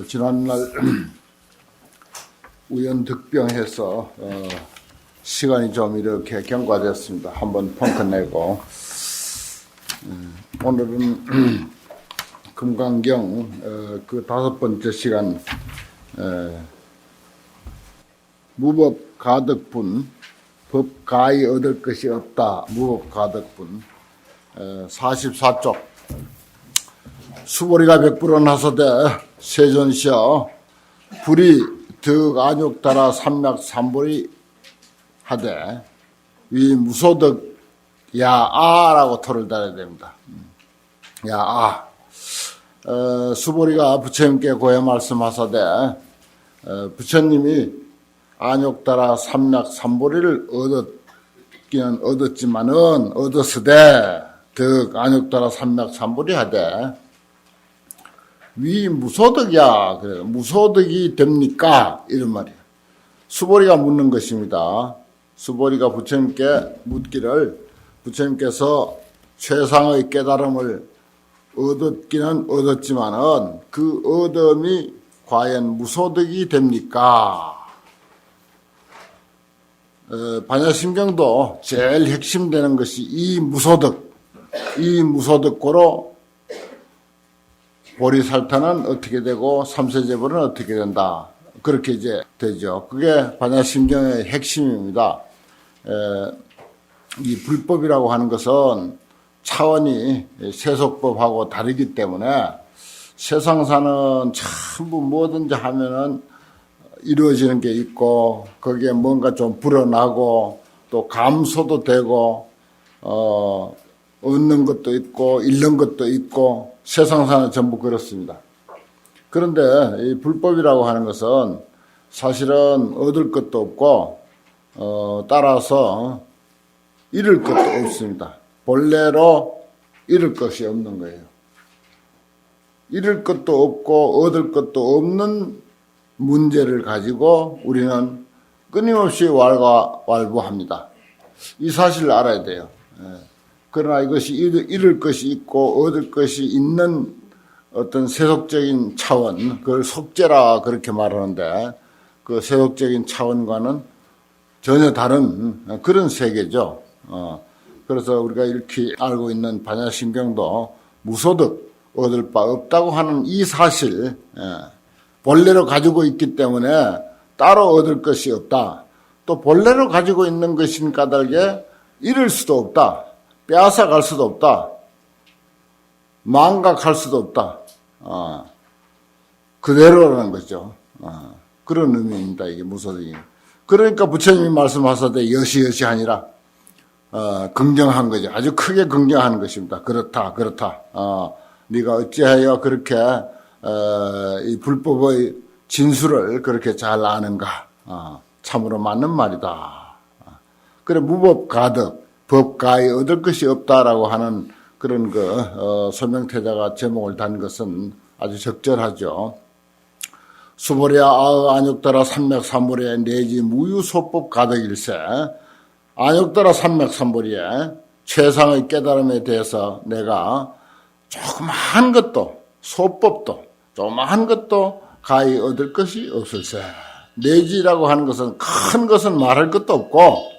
지난날 우연득병해서 시간이 좀 이렇게 경과됐습니다. 한번 펑크 내고 오늘은 금강경 그 5번째 시간 무법가득분 법가히 얻을 것이 없다. 무법가득분 44쪽 수보리가 백불어 나서되 세존시여 불이 득 안욕따라 삼맥 삼보리 하되 위 무소득 야아라고 토를 달아야 됩니다. 야아 수보리가 부처님께 고해 말씀하사되 부처님이 안욕따라 삼맥 삼보리를 얻었기는 얻었지만은 얻었으되 득 안욕따라 삼맥 삼보리 하되 위 무소득이야. 그래요. 무소득이 됩니까? 이런 말이에요. 수보리가 묻는 것입니다. 수보리가 부처님께 묻기를 부처님께서 최상의 깨달음을 얻었기는 얻었지만은 그 얻음이 과연 무소득이 됩니까? 반야심경도 제일 핵심되는 것이 이 무소득고로 보리살타는 어떻게 되고 삼세제불은 어떻게 된다. 그렇게 이제 되죠. 그게 반야심경의 핵심입니다. 이 불법이라고 하는 것은 차원이 세속법하고 다르기 때문에 세상사는 전부 뭐든지 하면은 이루어지는 게 있고 거기에 뭔가 좀 불어나고 또 감소도 되고 얻는 것도 있고 잃는 것도 있고 세상사는 전부 그렇습니다. 그런데 이 불법이라고 하는 것은 사실은 얻을 것도 없고 따라서 잃을 것도 없습니다. 본래로 잃을 것이 없는 거예요. 잃을 것도 없고 얻을 것도 없는 문제를 가지고 우리는 끊임없이 왈가왈부합니다. 이 사실을 알아야 돼요. 그러나 이것이 잃을 것이 있고 얻을 것이 있는 어떤 세속적인 차원, 그걸 속죄라 그렇게 말하는데 그 세속적인 차원과는 전혀 다른 그런 세계죠. 그래서 우리가 이렇게 알고 있는 반야심경도 무소득, 얻을 바 없다고 하는 이 사실, 본래로 가지고 있기 때문에 따로 얻을 것이 없다. 또 본래로 가지고 있는 것인 까닭에 잃을 수도 없다. 빼앗아 갈 수도 없다. 망각할 수도 없다. 그대로라는 거죠. 그런 의미입니다. 이게 무소득이. 그러니까 부처님이 말씀하사되 여시여시하니라. 긍정한 거죠. 아주 크게 긍정하는 것입니다. 그렇다. 네가 어찌하여 그렇게 이 불법의 진수를 그렇게 잘 아는가. 참으로 맞는 말이다. 그래 무법가득. 법가히 얻을 것이 없다라고 하는 그런 설명태자가 제목을 단 것은 아주 적절하죠. 수보리야 안욕따라 삼맥 삼보리에 내지 무유소법 가득일세 안욕따라 삼맥 삼보리에 최상의 깨달음에 대해서 내가 조그마한 것도 소법도 조그마한 것도 가히 얻을 것이 없을세. 내지라고 하는 것은 큰 것은 말할 것도 없고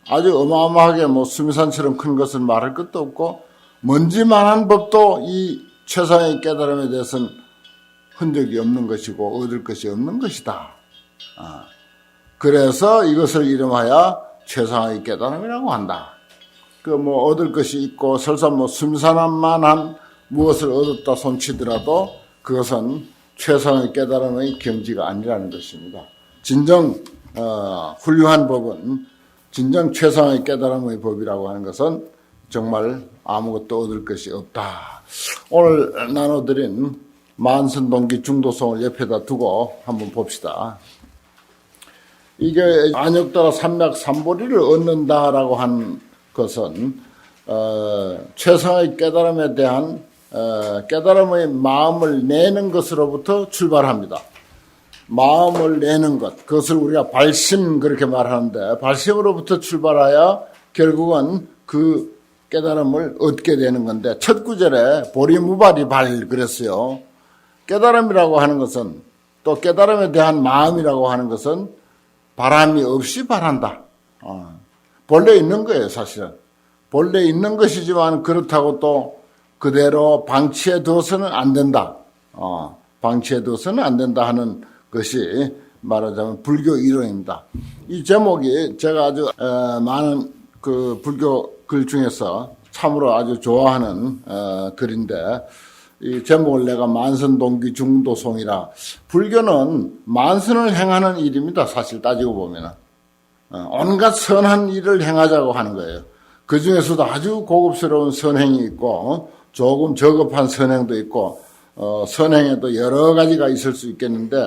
아주 어마어마하게 수미산처럼 큰 것은 말할 것도 없고 먼지만한 법도 이 최상의 깨달음에 대해서는 흔적이 없는 것이고 얻을 것이 없는 것이다. 그래서 이것을 이름하여 최상의 깨달음이라고 한다. 얻을 것이 있고 설사 수미산만한 무엇을 얻었다 손치더라도 그것은 최상의 깨달음의 경지가 아니라는 것입니다. 진정 훌륭한 법은 진정 최상의 깨달음의 법이라고 하는 것은 정말 아무것도 얻을 것이 없다. 오늘 나눠드린 만선동기 중도성을 옆에다 두고 한번 봅시다. 이게 안욕따라 삼맥 삼보리를 얻는다라고 한 것은 최상의 깨달음에 대한 깨달음의 마음을 내는 것으로부터 출발합니다. 마음을 내는 것, 그것을 우리가 발심 그렇게 말하는데 발심으로부터 출발하여 결국은 그 깨달음을 얻게 되는 건데 첫 구절에 보리무발이 발 그랬어요. 깨달음이라고 하는 것은, 또 깨달음에 대한 마음이라고 하는 것은 바람이 없이 바란다. 본래 있는 거예요, 사실은. 본래 있는 것이지만 그렇다고 또 그대로 방치해 두어서는 안 된다. 방치해 두어서는 안 된다 하는 것이 말하자면 불교 이론입니다. 이 제목이 제가 아주 많은 그 불교 글 중에서 참으로 아주 좋아하는 글인데, 이 제목을 내가 만선동기 중도송이라. 불교는 만선을 행하는 일입니다. 사실 따지고 보면은 온갖 선한 일을 행하자고 하는 거예요. 그 중에서도 아주 고급스러운 선행이 있고 조금 저급한 선행도 있고 선행에도 여러 가지가 있을 수 있겠는데,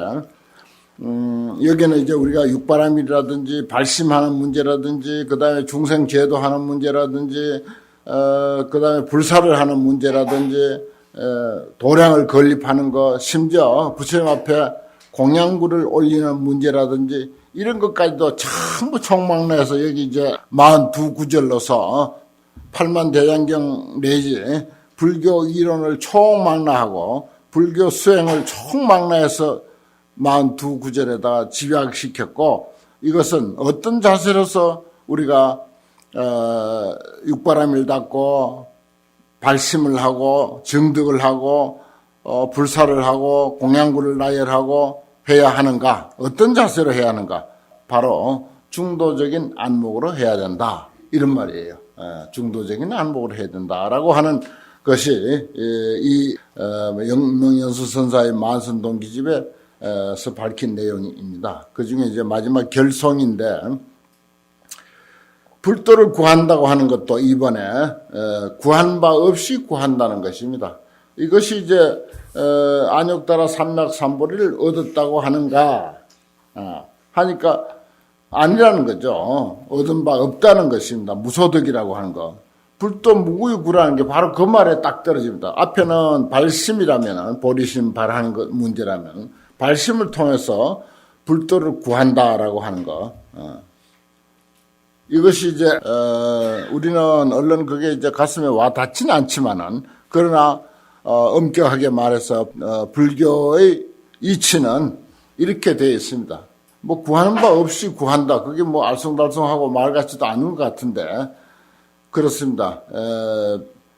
여기는 이제 우리가 육바람일이라든지 발심하는 문제라든지 그 다음에 중생 제도하는 문제라든지 그 다음에 불사를 하는 문제라든지 도량을 건립하는 것, 심지어 부처님 앞에 공양구를 올리는 문제라든지 이런 것까지도 전부 총망라해서 여기 이제 42구절로서 팔만대장경 내지 불교 이론을 총망라하고 불교 수행을 총망라해서 42구절에다가 집약시켰고, 이것은 어떤 자세로서 우리가 육바람일 닦고 발심을 하고 정득을 하고 불사를 하고 공양구를 나열하고 해야 하는가, 어떤 자세로 해야 하는가, 바로 중도적인 안목으로 해야 된다, 이런 말이에요. 중도적인 안목으로 해야 된다라고 하는 것이 이 영명연수선사의 만선동기집에서 밝힌 내용입니다. 그 중에 이제 마지막 결송인데, 불도를 구한다고 하는 것도 이번에 구한 바 없이 구한다는 것입니다. 이것이 이제 안욕따라 삼맥삼보리를 얻었다고 하는가 하니까 아니라는 거죠. 얻은 바 없다는 것입니다. 무소득이라고 하는 거. 불도 무구유구라는 게 바로 그 말에 딱 떨어집니다. 앞에는 발심이라면, 보리심 발하는 것 문제라면 발심을 통해서 불도를 구한다라고 하는 거. 이것이 이제 우리는 얼른 그게 이제 가슴에 와 닿지는 않지만은, 그러나 엄격하게 말해서 불교의 이치는 이렇게 되어 있습니다. 뭐 구하는 바 없이 구한다, 그게 뭐 알쏭달쏭하고 말 같지도 않은 것 같은데 그렇습니다.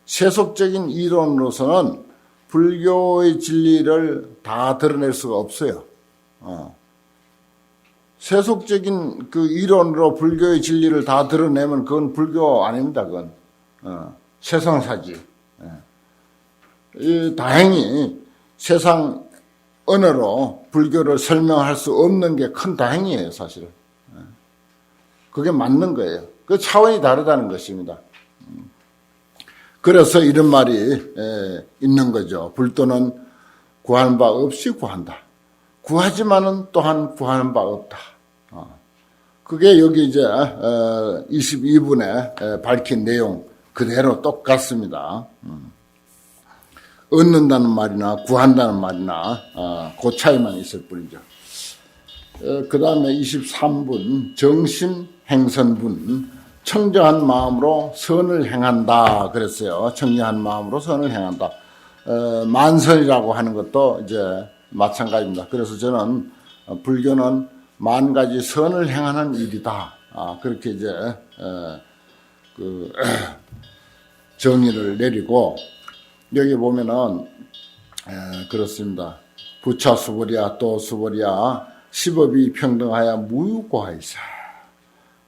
세속적인 이론으로서는 불교의 진리를 다 드러낼 수가 없어요. 세속적인 그 이론으로 불교의 진리를 다 드러내면 그건 불교 아닙니다. 그건 세상사지. 다행히 세상 언어로 불교를 설명할 수 없는 게 큰 다행이에요, 사실은. 그게 맞는 거예요. 그 차원이 다르다는 것입니다. 그래서 이런 말이 있는 거죠. 불도는 구하는 바 없이 구한다. 구하지만은 또한 구하는 바 없다. 그게 여기 이제 22분에 밝힌 내용 그대로 똑같습니다. 얻는다는 말이나 구한다는 말이나 그 차이만 있을 뿐이죠. 그 다음에 23분 정심행선분, 청정한 마음으로 선을 행한다 그랬어요. 청정한 마음으로 선을 행한다. 만선이라고 하는 것도 이제 마찬가지입니다. 그래서 저는 불교는 만 가지 선을 행하는 일이다. 그렇게 이제 그 정의를 내리고, 여기 보면은 그렇습니다. 부차 수보리야 또 수보리야 십업이 평등하여 무유고하이사.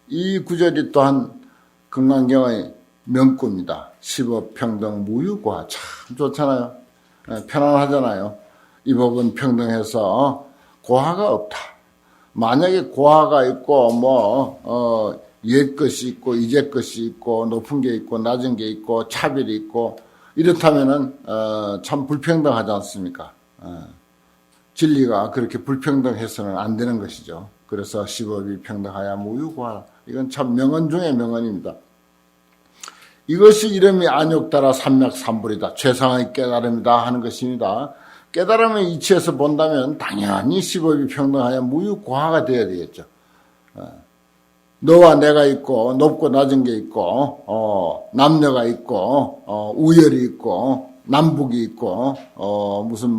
이 구절이 또한 금강경의 명구입니다. 십업 평등 무유고하. 참 좋잖아요. 편안하잖아요. 이 법은 평등해서 고하가 없다. 만약에 고하가 있고 옛 것이 있고 이제 것이 있고 높은 게 있고 낮은 게 있고 차별이 있고 이렇다면은 참 불평등하지 않습니까? 진리가 그렇게 불평등해서는 안 되는 것이죠. 그래서 십업이 평등하야 무유고하라. 이건 참 명언 중에 명언입니다. 이것이 이름이 안욕따라 삼맥삼불이다. 최상의 깨달음이다 하는 것입니다. 깨달음의 이치에서 본다면 당연히 십업이 평등하여 무유고하가 되어야 되겠죠. 너와 내가 있고 높고 낮은 게 있고 남녀가 있고 우열이 있고 남북이 있고 무슨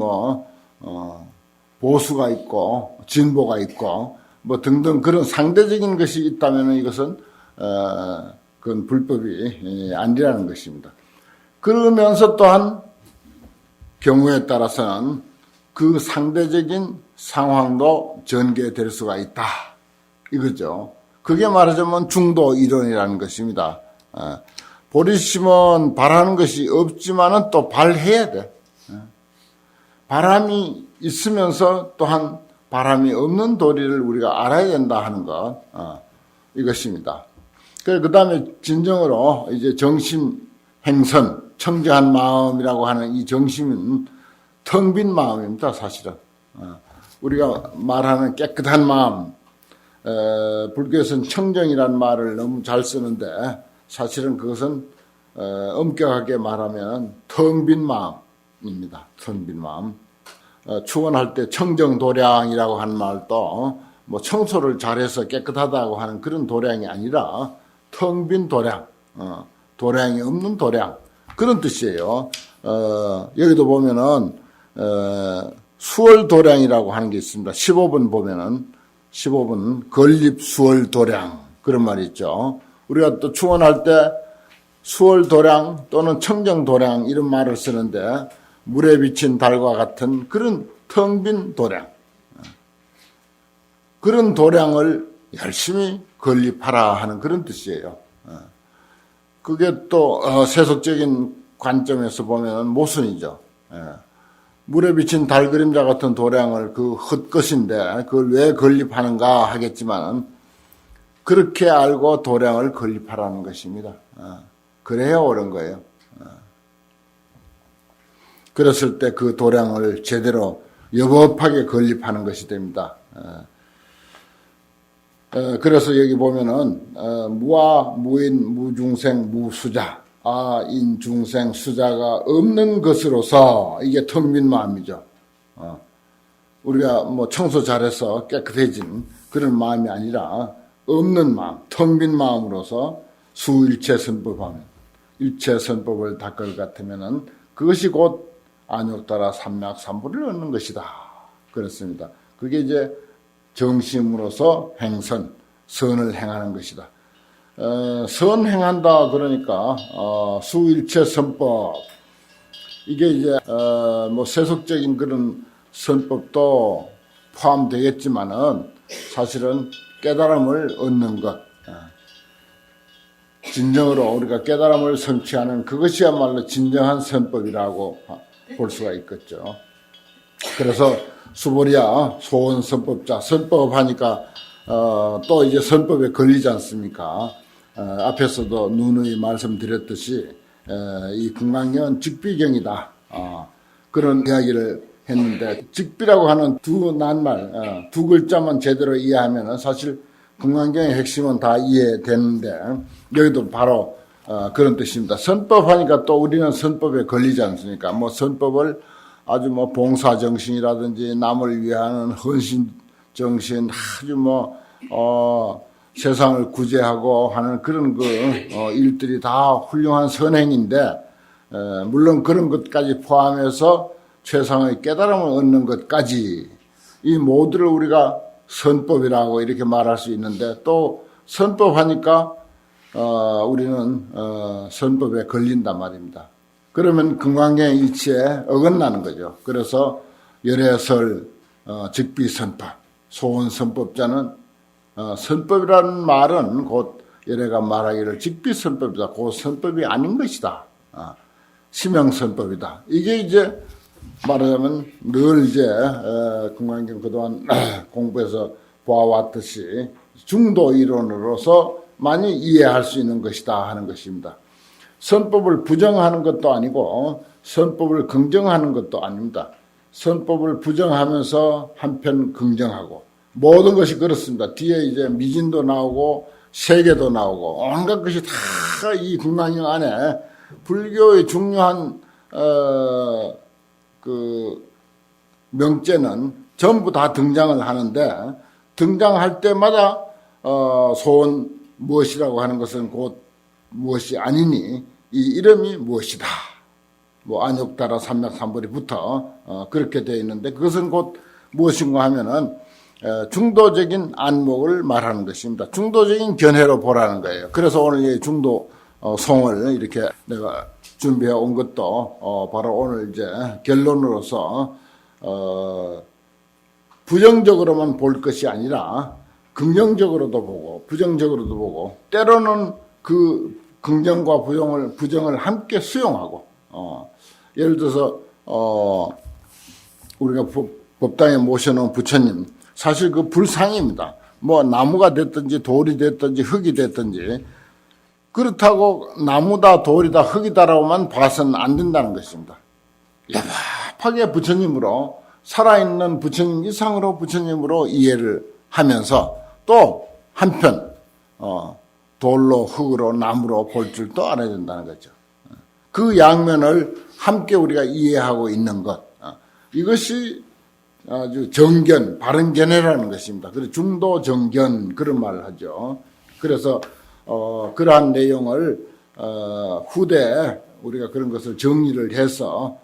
보수가 있고 진보가 있고 뭐 등등 그런 상대적인 것이 있다면 이것은 그건 불법이 아니라는 것입니다. 그러면서 또한 경우에 따라서는 그 상대적인 상황도 전개될 수가 있다. 이거죠. 그게 말하자면 중도 이론이라는 것입니다. 보리심은 바라는 것이 없지만은 또 발해야 돼. 바람이 있으면서 또한 바람이 없는 도리를 우리가 알아야 된다 하는 것, 이것입니다. 그 다음에 진정으로 이제 정심 행선, 청정한 마음이라고 하는 이 정심은 텅 빈 마음입니다, 사실은. 우리가 말하는 깨끗한 마음, 불교에서는 청정이라는 말을 너무 잘 쓰는데 사실은 그것은 엄격하게 말하면 텅 빈 마음입니다. 텅 빈 마음. 추원할 때 청정도량이라고 하는 말도 뭐 청소를 잘해서 깨끗하다고 하는 그런 도량이 아니라 텅 빈 도량, 도량이 없는 도량 그런 뜻이에요. 여기도 보면은 수월도량이라고 하는 게 있습니다. 15번 보면은 15번 건립수월도량 그런 말이 있죠. 우리가 또 추원할 때 수월도량 또는 청정도량 이런 말을 쓰는데 물에 비친 달과 같은 그런 텅 빈 도량, 그런 도량을 열심히 건립하라 하는 그런 뜻이에요. 그게 또 세속적인 관점에서 보면 모순이죠. 물에 비친 달 그림자 같은 도량을 그 헛것인데 그걸 왜 건립하는가 하겠지만 그렇게 알고 도량을 건립하라는 것입니다. 그래야 옳은 거예요. 그랬을 때 그 도량을 제대로 여법하게 건립하는 것이 됩니다. 그래서 여기 보면은 무아, 무인, 무중생, 무수자, 아인, 중생, 수자가 없는 것으로서 이게 텅 빈 마음이죠. 우리가 뭐 청소 잘해서 깨끗해진 그런 마음이 아니라 없는 마음, 텅 빈 마음으로서 수일체 선법하면 일체 선법을 닦을 같으면은 그것이 곧 안욕따라 삼맥삼부를 얻는 것이다. 그렇습니다. 그게 이제 정심으로서 행선, 선을 행하는 것이다. 선 행한다 그러니까 수일체 선법 이게 이제 뭐 세속적인 그런 선법도 포함되겠지만은 사실은 깨달음을 얻는 것, 진정으로 우리가 깨달음을 성취하는 그것이야말로 진정한 선법이라고 볼 수가 있겠죠. 그래서 수보리야 소원선법자, 선법 하니까 또 이제 선법에 걸리지 않습니까? 앞에서도 누누이 말씀드렸듯이 이 금강경은 직비경이다. 그런 이야기를 했는데 직비라고 하는 두 낱말, 두 글자만 제대로 이해하면 사실 금강경의 핵심은 다 이해되는데 여기도 바로 그런 뜻입니다. 선법 하니까 또 우리는 선법에 걸리지 않습니까? 뭐 선법을 아주 뭐 봉사정신이라든지 남을 위하는 헌신정신 아주 뭐 세상을 구제하고 하는 그런 일들이 다 훌륭한 선행인데 물론 그런 것까지 포함해서 최상의 깨달음을 얻는 것까지 이 모두를 우리가 선법이라고 이렇게 말할 수 있는데 또 선법 하니까 우리는 선법에 걸린단 말입니다. 그러면 금강경의 이치에 어긋나는 거죠. 그래서 열애설 직비선법, 소원선법자는 선법이라는 말은 곧 열애가 말하기를 직비선법이다. 그 선법이 아닌 것이다. 심형선법이다. 이게 이제 말하자면 늘 이제 금강경 그동안 공부해서 보아왔듯이 중도 이론으로서 많이 이해할 수 있는 것이다 하는 것입니다. 선법을 부정하는 것도 아니고 선법을 긍정하는 것도 아닙니다. 선법을 부정하면서 한편 긍정하고 모든 것이 그렇습니다. 뒤에 이제 미진도 나오고 세계도 나오고 온갖 것이 다 이 금강경 안에 불교의 중요한 그 명제는 전부 다 등장을 하는데 등장할 때마다 소원 무엇이라고 하는 것은 곧 무엇이 아니니 이 이름이 무엇이다. 뭐 안욕따라 삼맥삼벌이부터 그렇게 되어 있는데 그것은 곧 무엇인가 하면은 중도적인 안목을 말하는 것입니다. 중도적인 견해로 보라는 거예요. 그래서 오늘 이 중도 송을 이렇게 내가 준비해 온 것도 바로 오늘 이제 결론으로서 부정적으로만 볼 것이 아니라 긍정적으로도 보고 부정적으로도 보고 때로는 그 긍정과 부정을 함께 수용하고 예를 들어서 우리가 법당에 모셔놓은 부처님 사실 그 불상입니다. 뭐 나무가 됐든지 돌이 됐든지 흙이 됐든지 그렇다고 나무다 돌이다 흙이다라고만 봐서는 안 된다는 것입니다. 야박하게 부처님으로 살아있는 부처님 이상으로 부처님으로 이해를 하면서 또 한편 돌로 흙으로 나무로 볼 줄도 알아야 된다는 거죠. 그 양면을 함께 우리가 이해하고 있는 것 이것이 아주 정견 바른 견해라는 것입니다. 그래서 중도 정견 그런 말을 하죠. 그래서 그러한 내용을 후대에 우리가 그런 것을 정리를 해서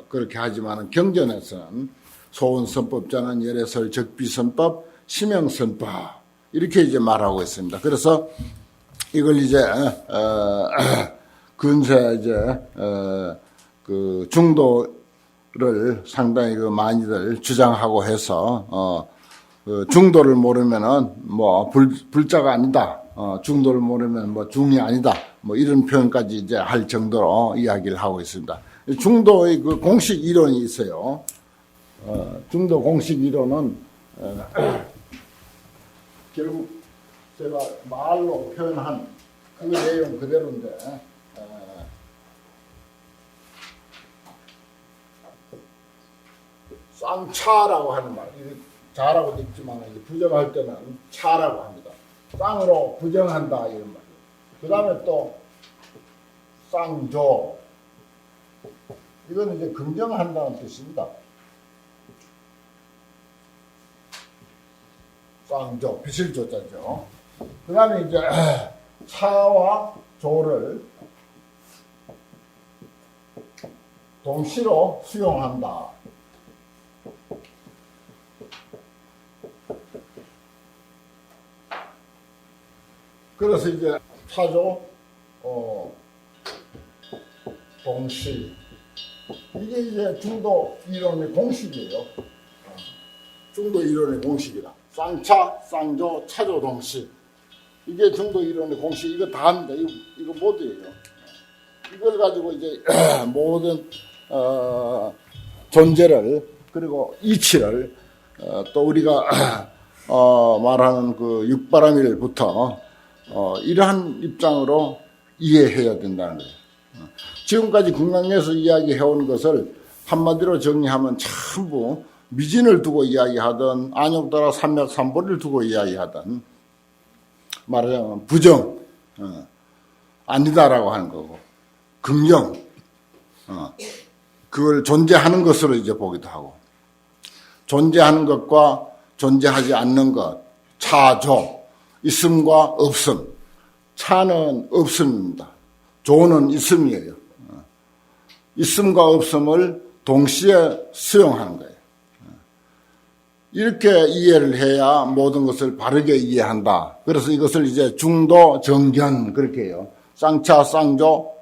그렇게 하지만은 경전에서는 소원선법자는 열애설 적비선법 심형선법 이렇게 이제 말하고 있습니다. 그래서 이걸 이제 근세 이제 그 중도를 상당히 그 많이들 주장하고 해서 그 중도를 모르면은 뭐 불자가 아니다. 중도를 모르면 뭐 중이 아니다. 뭐 이런 표현까지 이제 할 정도로 이야기를 하고 있습니다. 중도의 그 공식 이론이 있어요. 중도 공식 이론은 결국 제가 말로 표현한 그 내용 그대로인데 쌍차라고 하는 말, 자라고도 있지만 부정할 때는 차라고 합니다. 쌍으로 부정한다 이런 말이에요. 그 다음에 또 쌍조, 이거는 이제 긍정한다는 뜻입니다. 쌍조, 빛을 조자죠. 그 다음에 이제 차와 조를 동시로 수용한다. 그래서 이제 차조, 동시 이게 이제 중도 이론의 공식이에요. 중도 이론의 공식이다. 쌍차, 쌍조, 차조, 동시 이게 중도 이론의 공식. 이거 다 합니다. 이거 모두예요. 이걸 가지고 이제 모든 존재를 그리고 이치를 또 우리가 말하는 그 육바라밀부터 이러한 입장으로 이해해야 된다는 거예요. 지금까지 금강에서 이야기해온 것을 한마디로 정리하면 전부 미진을 두고 이야기하든 안욕따라 삼맥삼벌을 두고 이야기하든 말하자면 부정 아니다라고 하는 거고 긍정 그걸 존재하는 것으로 이제 보기도 하고 존재하는 것과 존재하지 않는 것 차조 있음과 없음 차는 없음입니다. 조는 있음이에요. 있음과 없음을 동시에 수용하는 거예요. 이렇게 이해를 해야 모든 것을 바르게 이해한다. 그래서 이것을 이제 중도 정견 그렇게 해요. 쌍차 쌍조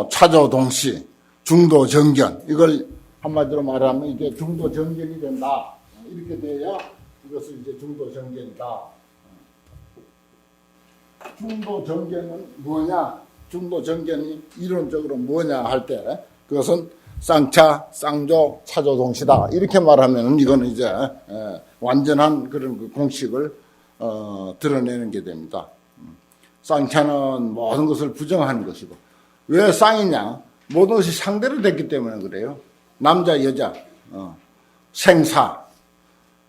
차조 동시 중도 정견 이걸 한마디로 말하면 이게 중도 정견이 된다. 이렇게 돼야 이것을 이제 중도 정견이다. 중도 정견은 뭐냐? 중도 정견이 이론적으로 뭐냐 할 때 그것은 쌍차, 쌍조, 차조 동시다. 이렇게 말하면 이거는 이제 완전한 그런 그 공식을 드러내는 게 됩니다. 쌍차는 모든 것을 부정하는 것이고 왜 쌍이냐? 모든 것이 상대로 됐기 때문에 그래요. 남자, 여자, 생사,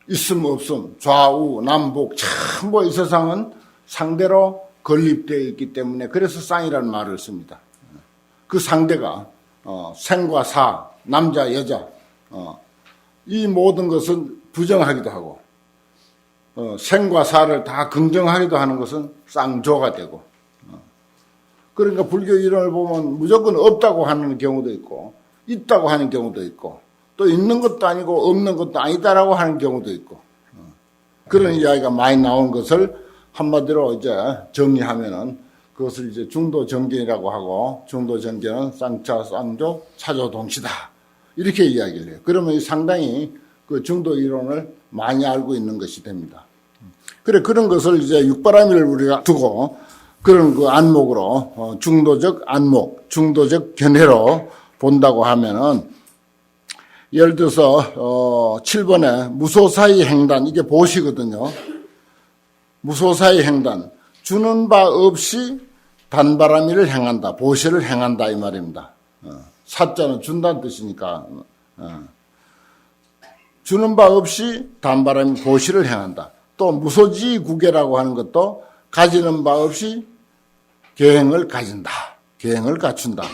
있음, 없음, 좌우, 남북 전부 이 세상은 상대로 건립되어 있기 때문에 그래서 쌍이라는 말을 씁니다. 그 상대가 생과 사, 남자, 여자 이 모든 것은 부정하기도 하고 생과 사를 다 긍정하기도 하는 것은 쌍조가 되고 그러니까 불교 이론을 보면 무조건 없다고 하는 경우도 있고 있다고 하는 경우도 있고 또 있는 것도 아니고 없는 것도 아니다라고 하는 경우도 있고 그런 이야기가 많이 나온 것을 한마디로 이제 정리하면은 그것을 이제 중도정견이라고 하고 중도정견은 쌍차, 쌍조, 차조, 동시다 이렇게 이야기를 해요. 그러면 상당히 그 중도 이론을 많이 알고 있는 것이 됩니다. 그래 그런 것을 이제 육바라밀을 우리가 두고 그런 그 안목으로 중도적 안목, 중도적 견해로 본다고 하면은 예를 들어서 7번에 무소사의 행단 이게 보시거든요. 무소사의 행단 주는 바 없이 단바라밀을 행한다. 보시를 행한다 이 말입니다. 사자는 준다는 뜻이니까 주는 바 없이 단바라밀 보시를 행한다. 또 무소지구계라고 하는 것도 가지는 바 없이 계행을 가진다. 계행을 갖춘다.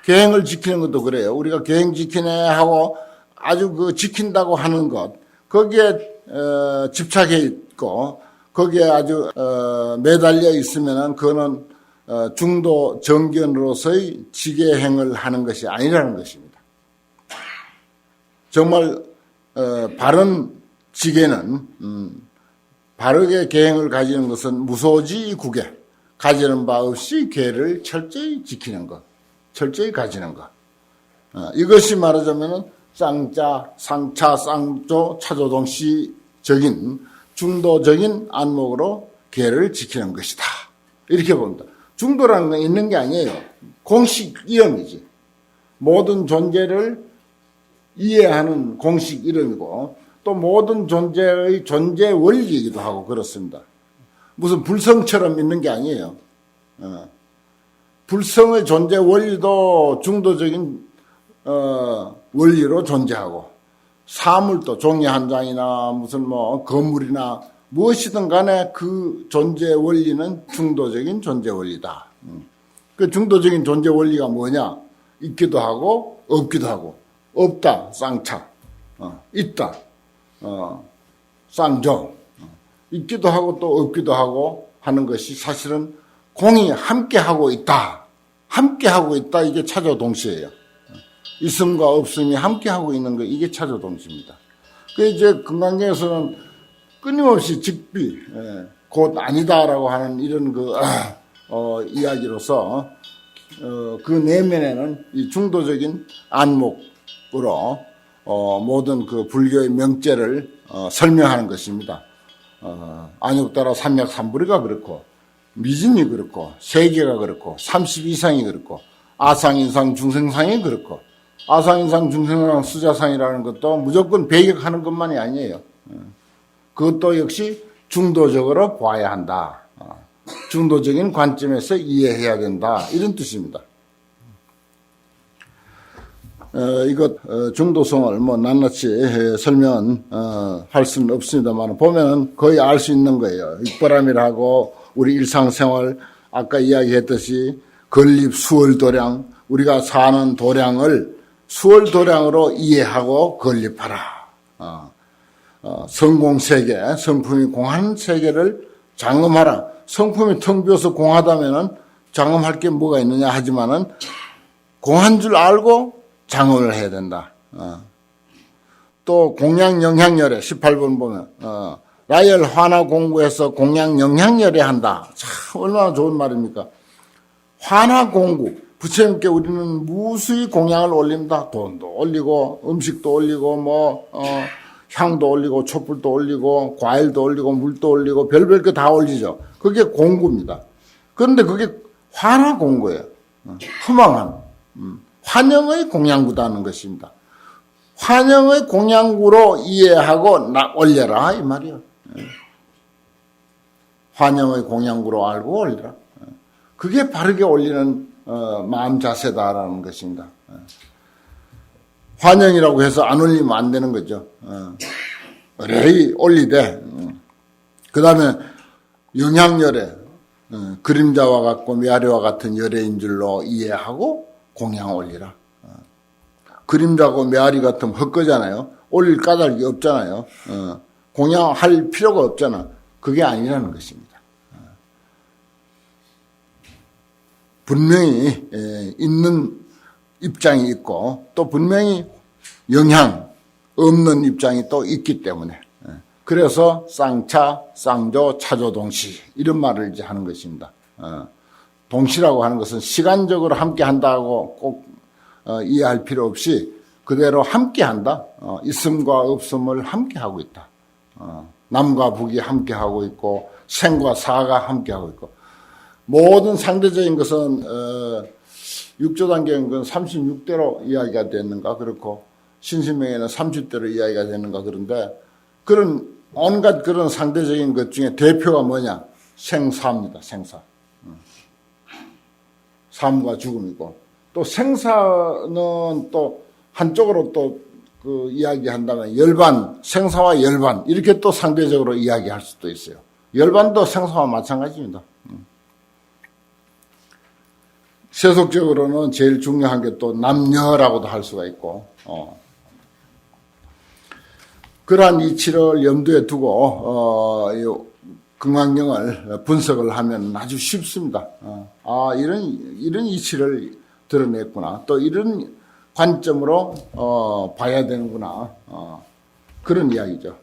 계행을 지키는 것도 그래요. 우리가 계행 지키네 하고 아주 그 지킨다고 하는 것 거기에 집착해 있고 거기에 아주 매달려 있으면은 그거는 중도 정견으로서의 지계행을 하는 것이 아니라는 것입니다. 정말 바른 지계는 바르게 계행을 가지는 것은 무소지구계 가지는 바 없이 계를 철저히 지키는 것, 철저히 가지는 것. 이것이 말하자면은 쌍자, 상차, 쌍조, 차조동시적인 중도적인 안목으로 계를 지키는 것이다. 이렇게 봅니다. 중도라는 건 있는 게 아니에요. 공식 이름이지. 모든 존재를 이해하는 공식 이름이고 또 모든 존재의 존재 원리이기도 하고 그렇습니다. 무슨 불성처럼 있는 게 아니에요. 불성의 존재 원리도 중도적인 원리로 존재하고 사물도 종이 한 장이나 무슨 뭐 건물이나 무엇이든 간에 그 존재 원리는 중도적인 존재 원리다. 그 중도적인 존재 원리가 뭐냐? 있기도 하고 없기도 하고 없다 쌍차 있다 쌍조 있기도 하고 또 없기도 하고 하는 것이 사실은 공이 함께하고 있다. 함께하고 있다. 이게 차조동시예요. 있음과 없음이 함께하고 있는 거 이게 차조동시입니다. 그 이제 금강경에서는 끊임없이 직비 곧 아니다라고 하는 이런 그 이야기로서 그 내면에는 이 중도적인 안목으로 모든 그 불교의 명제를 설명하는 것입니다. 안욕따라 삼맥삼부리가 그렇고 미진이 그렇고 세계가 그렇고 30 이상이 그렇고 아상인상 중생상이 그렇고 아상인상 중생상 수자상이라는 것도 무조건 배격하는 것만이 아니에요. 그것도 역시 중도적으로 봐야 한다. 중도적인 관점에서 이해해야 된다. 이런 뜻입니다. 이것 중도성을 뭐 낱낱이 설명할 수는 없습니다만 보면 거의 알 수 있는 거예요. 육바람이라고 우리 일상생활 아까 이야기했듯이 건립 수월도량 우리가 사는 도량을 수월도량으로 이해하고 건립하라. 성공세계 성품이 공한 세계를 장엄하라. 성품이 텅 비어서 공하다면은 장엄할 게 뭐가 있느냐 하지만은 공한 줄 알고 장엄을 해야 된다. 또 공양 영향열애 18번 보면 라열 화나 공구에서 공양 영향열애 한다. 참 얼마나 좋은 말입니까? 화나 공구 부처님께 우리는 무수히 공양을 올립니다. 돈도 올리고 음식도 올리고 뭐 향도 올리고 촛불도 올리고 과일도 올리고 물도 올리고 별별 거 다 올리죠. 그게 공구입니다. 그런데 그게 화나 공구예요. 허망한 환영의 공양구다는 것입니다. 환영의 공양구로 이해하고 올려라 이 말이에요. 환영의 공양구로 알고 올려라. 그게 바르게 올리는 마음 자세다라는 것입니다. 환영이라고 해서 안 올리면 안 되는 거죠. 어레이 올리되 그 다음에 영향열애 그림자와 같고 메아리와 같은 열애인 줄로 이해하고 공양 올리라. 그림자고 메아리 같으면 헛거잖아요. 올릴 까닭이 없잖아요. 공양할 필요가 없잖아. 그게 아니라는 것입니다. 분명히 있는 입장이 있고 또 분명히 영향 없는 입장이 또 있기 때문에 그래서 쌍차, 쌍조, 차조동시 이런 말을 이제 하는 것입니다. 동시라고 하는 것은 시간적으로 함께 한다고 꼭 이해할 필요 없이 그대로 함께 한다. 있음과 없음을 함께 하고 있다. 남과 북이 함께 하고 있고 생과 사가 함께 하고 있고 모든 상대적인 것은 6조 단계인 건 36대로 이야기가 됐는가 그렇고 신신명에는 30대로 이야기가 되는가 그런데 그런 온갖 그런 상대적인 것 중에 대표가 뭐냐? 생사입니다. 생사. 삶과 죽음이고 또 생사는 또 한쪽으로 또 그 이야기한다면 열반, 생사와 열반 이렇게 또 상대적으로 이야기할 수도 있어요. 열반도 생사와 마찬가지입니다. 세속적으로는 제일 중요한 게 또 남녀라고도 할 수가 있고 그러한 이치를 염두에 두고 금강경을 분석을 하면 아주 쉽습니다. 이런 이치를 드러냈구나. 또 이런 관점으로 봐야 되는구나. 그런 이야기죠.